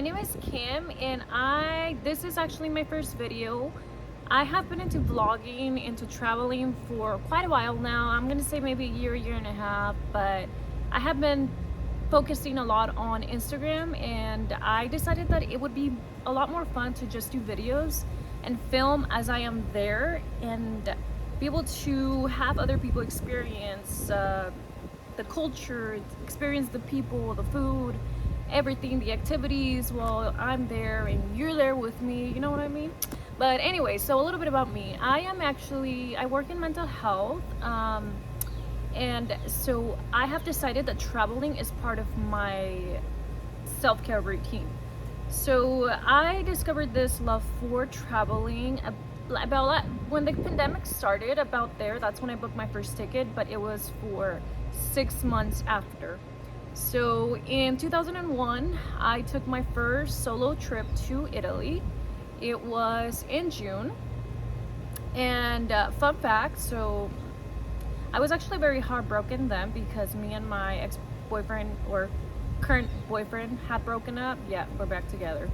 my name is Kim, and this is actually my first video. I have been into vlogging, into traveling for quite a while now. I'm gonna say maybe a year and a half, but I have been focusing a lot on Instagram, and I decided that it would be a lot more fun to just do videos and film as I am there and be able to have other people experience the culture, experience the people, the food, everything, the activities while I'm there and you're there with me, you know what I mean? But anyway, so a little bit about me. I work in mental health, and so I have decided that traveling is part of my self-care routine. So I discovered this love for traveling about when the pandemic started, about there. That's when I booked my first ticket, but it was for 6 months after. So in 2001, I took my first solo trip to Italy. It was in June. And fun fact, so I was actually very heartbroken then because me and my ex-boyfriend or current boyfriend had broken up. Yeah, we're back together.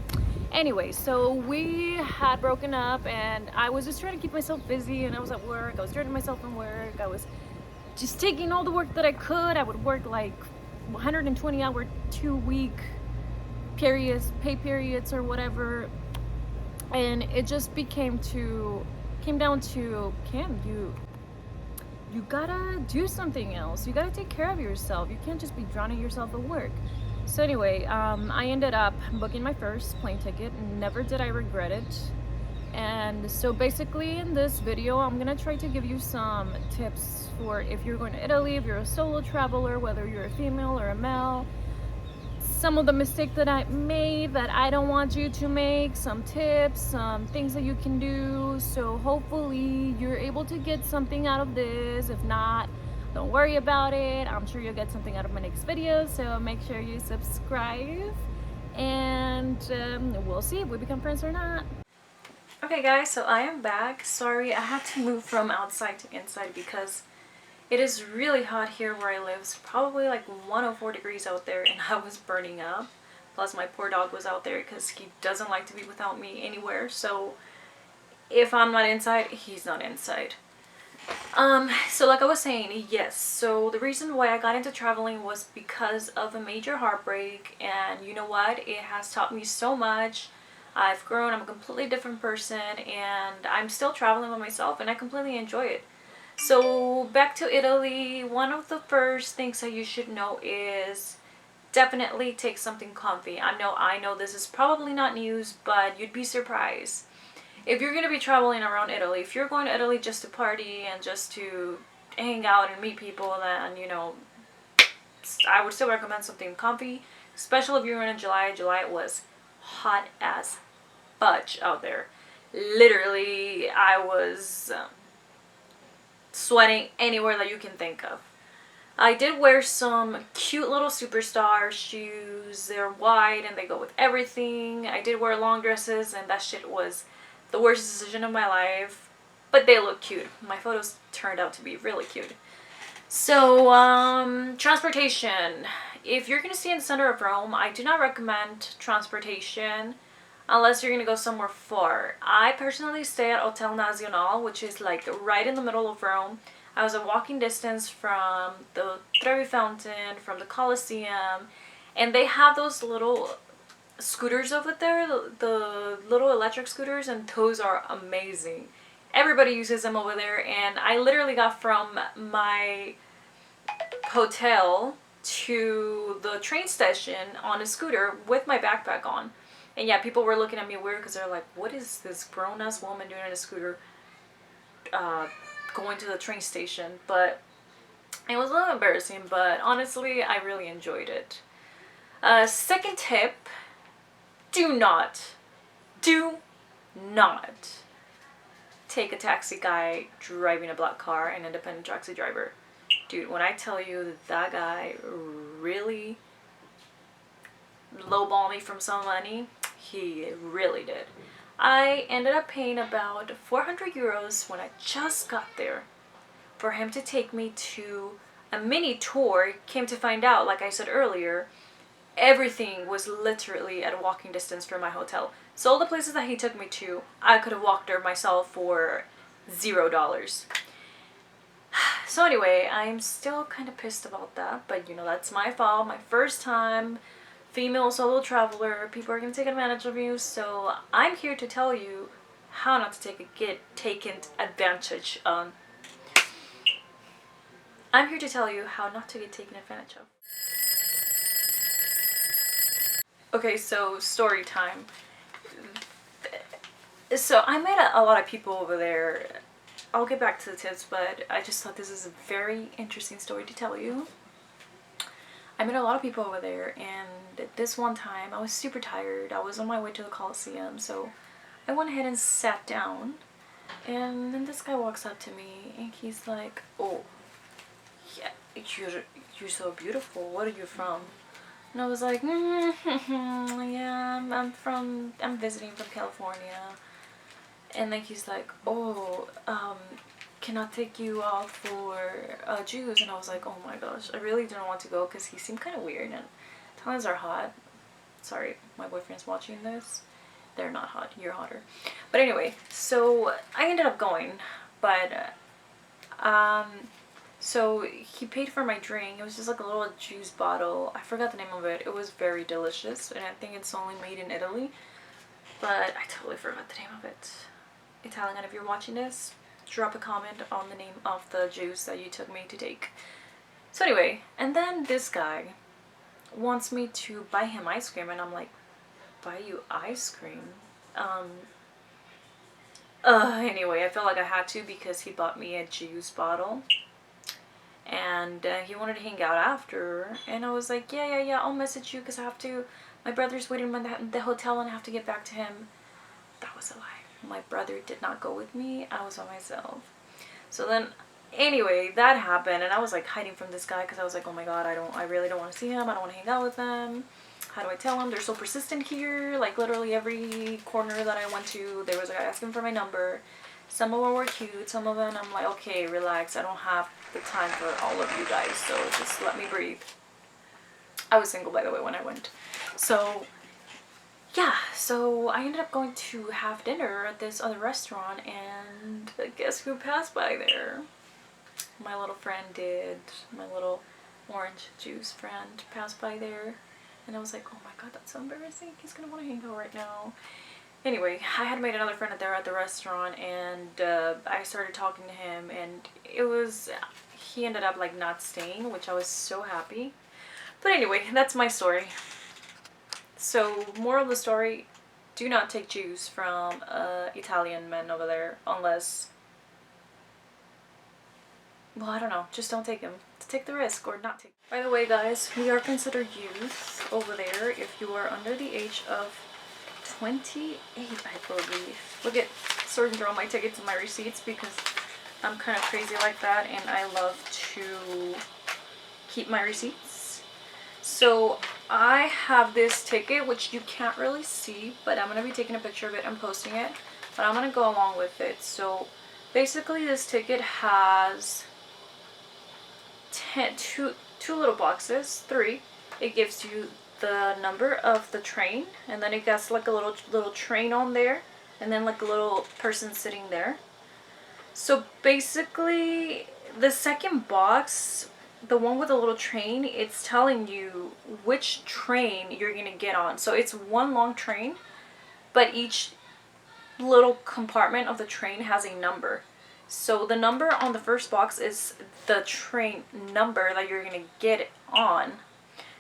Anyway, so we had broken up and I was just trying to keep myself busy, and I was at work. I was draining myself from work. I was just taking all the work that I could. I would work like 120-hour 2-week periods, pay periods or whatever. And it just came down to, Kim, you gotta do something else. You gotta take care of yourself. You can't just be drowning yourself at work. So anyway, I ended up booking my first plane ticket. Never did I regret it. And so basically in this video, I'm gonna try to give you some tips for if you're going to Italy, if you're a solo traveler, whether you're a female or a male. Some of the mistakes that I made that I don't want you to make, some tips, some things that you can do. So hopefully you're able to get something out of this. If not, don't worry about it. I'm sure you'll get something out of my next video. So make sure you subscribe, and we'll see if we become friends or not. Okay guys, so I am back. Sorry, I had to move from outside to inside because it is really hot here where I live. It's probably like 104 degrees out there, and I was burning up. Plus my poor dog was out there because he doesn't like to be without me anywhere. So if I'm not inside, he's not inside. So like I was saying, yes, so the reason why I got into traveling was because of a major heartbreak, and you know what? It has taught me so much. I've grown, I'm a completely different person, and I'm still traveling by myself, and I completely enjoy it. So back to Italy, one of the first things that you should know is definitely take something comfy. I know this is probably not news, but you'd be surprised. If you're going to be traveling around Italy, if you're going to Italy just to party and just to hang out and meet people, then, you know, I would still recommend something comfy, especially if you're in July. July it was hot as fudge out there. Literally, I was sweating anywhere that you can think of. I did wear some cute little Superstar shoes. They're white and they go with everything. I did wear long dresses, and that shit was the worst decision of my life. But they look cute. My photos turned out to be really cute. So, transportation. If you're going to stay in the center of Rome, I do not recommend transportation unless you're going to go somewhere far. I personally stay at Hotel Nazionale, which is like right in the middle of Rome. I was a walking distance from the Trevi Fountain, from the Colosseum, and they have those little scooters over there, the little electric scooters, and those are amazing. Everybody uses them over there, and I literally got from my hotel to the train station on a scooter with my backpack on. And yeah, people were looking at me weird because they're like, what is this grown-ass woman doing on a scooter going to the train station? But it was a little embarrassing, but honestly, I really enjoyed it. Second tip, do not take a taxi guy driving a black car, an independent taxi driver. Dude, when I tell you that guy really lowball me from some money, he really did. I ended up paying about 400 euros when I just got there for him to take me to a mini tour. Came to find out, like I said earlier, everything was literally at a walking distance from my hotel. So all the places that he took me to, I could have walked there myself for $0. So anyway, I'm still kind of pissed about that, but you know, that's my fault. My first time, female solo traveler, people are gonna take advantage of you, so I'm here to tell you how not to get taken advantage of. I'm here to tell you how not to get taken advantage of. Okay, so story time. So I met a lot of people over there. I'll get back to the tips, but I just thought this is a very interesting story to tell you. I met a lot of people over there, and this one time I was super tired. I was on my way to the Coliseum, so I went ahead and sat down, and then this guy walks up to me and he's like, "Oh, yeah, you're so beautiful. What are you from?" And I was like, "Yeah, I'm visiting from California." And then he's like, "Oh, can I take you out for juice?" And I was like, oh my gosh, I really didn't want to go because he seemed kind of weird, and Italians are hot. Sorry, my boyfriend's watching this. They're not hot, you're hotter. But anyway, so I ended up going, but so he paid for my drink. It was just like a little juice bottle. I forgot the name of it. It was very delicious, and I think it's only made in Italy, but I totally forgot the name of it. Italian, if you're watching this, drop a comment on the name of the juice that you took me to take. So anyway, and then this guy wants me to buy him ice cream, and I'm like, buy you ice cream? Anyway, I felt like I had to because he bought me a juice bottle, and he wanted to hang out after, and I was like, yeah, I'll message you because I have to, my brother's waiting in the hotel and I have to get back to him. That was a lie. My brother did not go with me. I was by myself. So then, anyway, that happened, and I was like hiding from this guy because I was like, oh my god, I really don't want to see him. I don't want to hang out with them. How do I tell him? They're so persistent here. Like literally every corner that I went to, there was a guy asking for my number. Some of them were cute. Some of them I'm like, okay, relax. I don't have the time for all of you guys, so just let me breathe. I was single, by the way, when I went. So yeah, so I ended up going to have dinner at this other restaurant, and guess who passed by there? My little friend did. My little orange juice friend passed by there, and I was like, oh my god, that's so embarrassing. He's gonna want to hang out right now. Anyway, I had made another friend there at the restaurant, and I started talking to him, and he ended up like not staying, which I was so happy. But anyway, that's my story. So, moral of the story, do not take juice from Italian men over there unless, well, I don't know, just don't take them. Take the risk or not take. By the way, guys, we are considered youth over there if you are under the age of 28, I believe. Look at sorting through all my tickets and my receipts because I'm kind of crazy like that, and I love to keep my receipts. So I have this ticket, which you can't really see, but I'm going to be taking a picture of it and posting it, but I'm going to go along with it. So basically this ticket has two little boxes, 3. It gives you the number of the train, and then it got like a little train on there, and then like a little person sitting there. So basically the second box, the one with the little train, it's telling you which train you're gonna get on. So it's one long train, but each little compartment of the train has a number. So the number on the first box is the train number that you're gonna get on.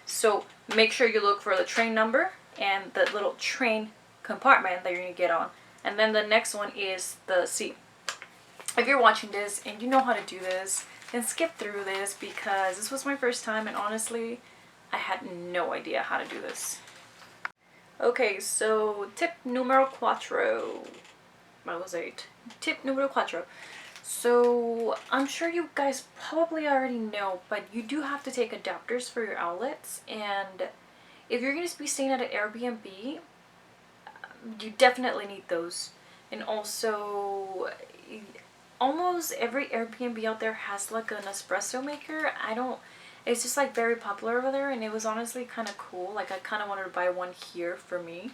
So make sure you look for the train number and the little train compartment that you're gonna get on. And then the next one is the seat. If you're watching this and you know how to do this, then skip through this because this was my first time and honestly, I had no idea how to do this. Okay, so tip numero 4. That was 8. Tip numero 4. So I'm sure you guys probably already know, but you do have to take adapters for your outlets, and if you're going to be staying at an Airbnb, you definitely need those. And also, almost every Airbnb out there has like an espresso maker. I don't It's just like very popular over there, and it was honestly kind of cool. Like I kind of wanted to buy one here for me,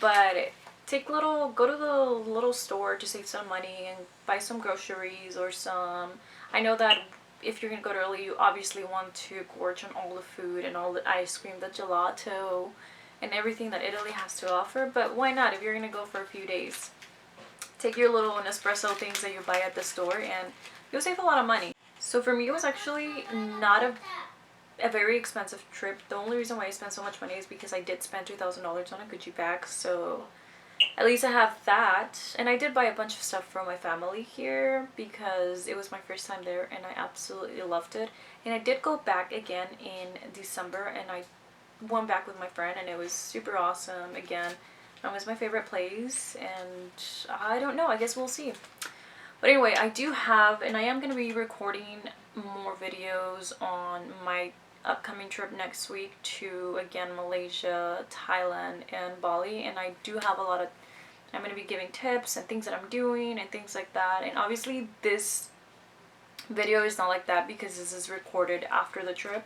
but go to the little store to save some money and buy some groceries or some. I know that if you're gonna go to Italy, you obviously want to gorge on all the food and all the ice cream, the gelato, and everything that Italy has to offer. But why not if you're gonna go for a few days? Take your little Nespresso things that you buy at the store, and you'll save a lot of money. So for me, it was actually not a very expensive trip. The only reason why I spent so much money is because I did spend $2,000 on a Gucci bag, so at least I have that. And I did buy a bunch of stuff from my family here because it was my first time there and I absolutely loved it. And I did go back again in December, and I went back with my friend, and it was super awesome again. It was my favorite place, and I don't know, I guess we'll see. But anyway, I do have, and I am going to be recording more videos on my upcoming trip next week to, again, Malaysia, Thailand, and Bali. And I do have a lot of, I'm going to be giving tips and things that I'm doing and things like that. And obviously this video is not like that because this is recorded after the trip,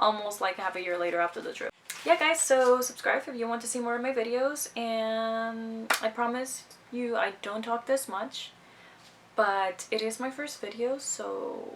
almost like half a year later after the trip. Yeah guys, so subscribe if you want to see more of my videos, and I promise you I don't talk this much, but it is my first video, so